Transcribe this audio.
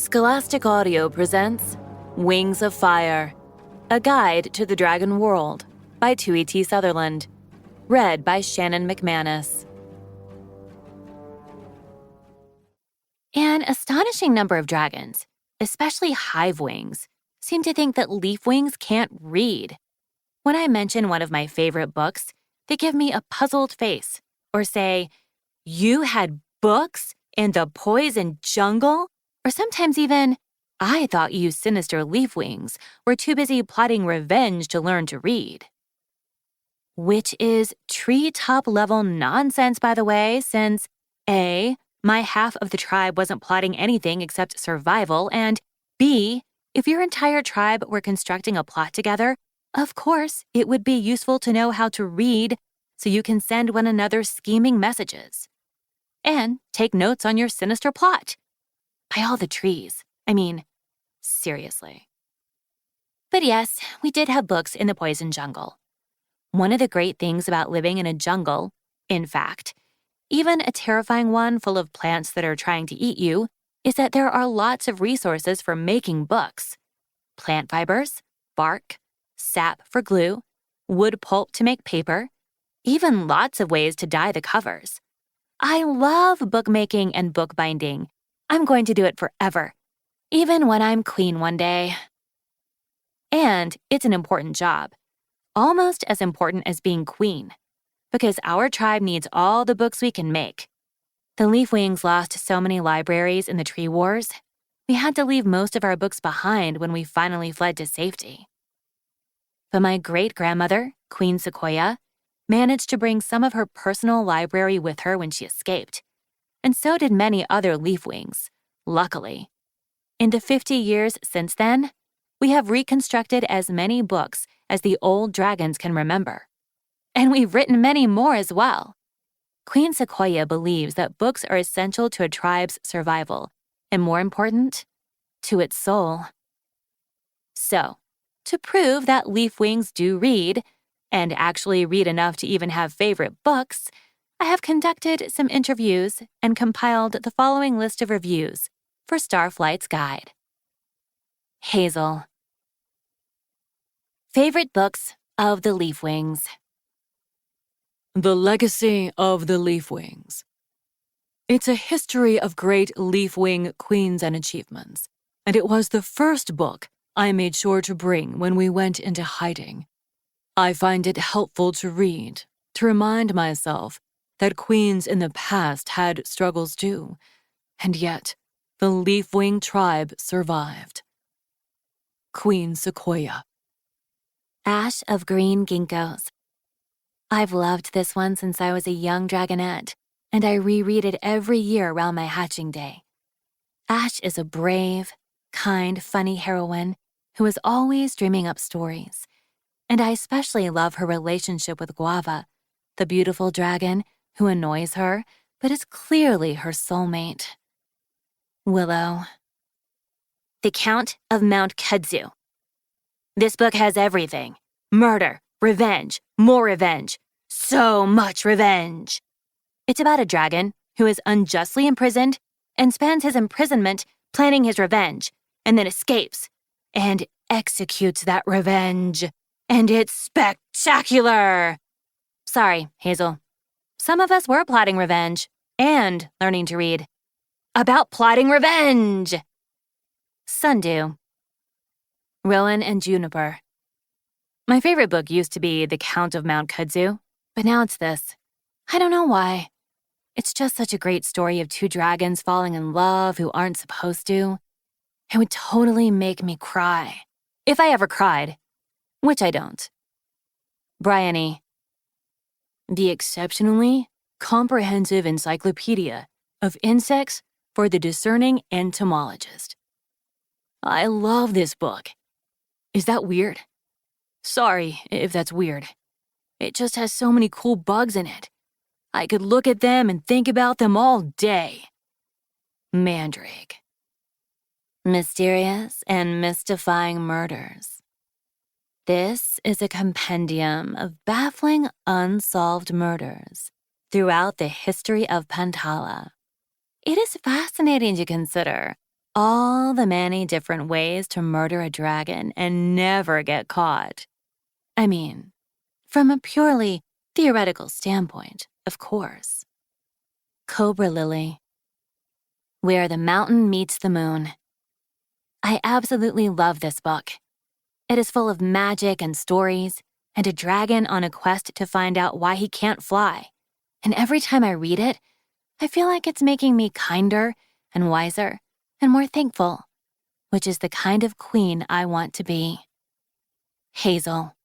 Scholastic Audio presents Wings of Fire, A Guide to the Dragon World by Tui T. Sutherland, read by Shannon McManus. An astonishing number of dragons, especially hive wings, seem to think that leaf wings can't read. When I mention one of my favorite books, they give me a puzzled face or say, "You had books in the poison jungle?" Or sometimes even, "I thought you sinister leaf wings were too busy plotting revenge to learn to read." Which is treetop level nonsense, by the way, since A, my half of the tribe wasn't plotting anything except survival, and B, if your entire tribe were constructing a plot together, of course it would be useful to know how to read so you can send one another scheming messages. And take notes on your sinister plot. By all the trees. I mean, seriously. But yes, we did have books in the poison jungle. One of the great things about living in a jungle, in fact, even a terrifying one full of plants that are trying to eat you, is that there are lots of resources for making books. Plant fibers, bark, sap for glue, wood pulp to make paper, even lots of ways to dye the covers. I love bookmaking and bookbinding. I'm going to do it forever, even when I'm queen one day. And it's an important job, almost as important as being queen, because our tribe needs all the books we can make. The Leafwings lost so many libraries in the tree wars, we had to leave most of our books behind when we finally fled to safety. But my great-grandmother, Queen Sequoia, managed to bring some of her personal library with her when she escaped. And so did many other leafwings, luckily. In the 50 years since then, we have reconstructed as many books as the old dragons can remember. And we've written many more as well. Queen Sequoia believes that books are essential to a tribe's survival, and more important, to its soul. So, to prove that leafwings do read, and actually read enough to even have favorite books, I have conducted some interviews and compiled the following list of reviews for Starflight's Guide. Hazel. Favorite books of the Leafwings. The Legacy of the Leafwings. It's a history of great Leafwing queens and achievements, and it was the first book I made sure to bring when we went into hiding. I find it helpful to read, to remind myself that queens in the past had struggles too, and yet the Leafwing tribe survived. Queen Sequoia. Ash of Green Ginkgos. I've loved this one since I was a young dragonette, and I reread it every year around my hatching day. Ash is a brave, kind, funny heroine who is always dreaming up stories, and I especially love her relationship with Guava, the beautiful dragon who annoys her, but is clearly her soulmate. Willow. The Count of Mount Kudzu. This book has everything. Murder, revenge, more revenge, so much revenge. It's about a dragon who is unjustly imprisoned and spends his imprisonment planning his revenge, and then escapes and executes that revenge. And it's spectacular! Sorry, Hazel. Some of us were plotting revenge and learning to read. About plotting revenge! Sundew. Rowan and Juniper. My favorite book used to be The Count of Mount Kudzu, but now it's this. I don't know why. It's just such a great story of two dragons falling in love who aren't supposed to. It would totally make me cry. If I ever cried. Which I don't. Bryony. The exceptionally comprehensive encyclopedia of insects for the discerning entomologist. I love this book. Is that weird? Sorry if that's weird. It just has so many cool bugs in it. I could look at them and think about them all day. Mandrake. Mysterious and mystifying murders. This is a compendium of baffling unsolved murders throughout the history of Pantala. It is fascinating to consider All the many different ways to murder a dragon and never get caught. I mean, from a purely theoretical standpoint, of course. Cobra Lily. Where the Mountain Meets the Moon. I absolutely love this book. It is full of magic and stories, and a dragon on a quest to find out why he can't fly. And every time I read it, I feel like it's making me kinder and wiser and more thankful, which is the kind of queen I want to be. Hazel.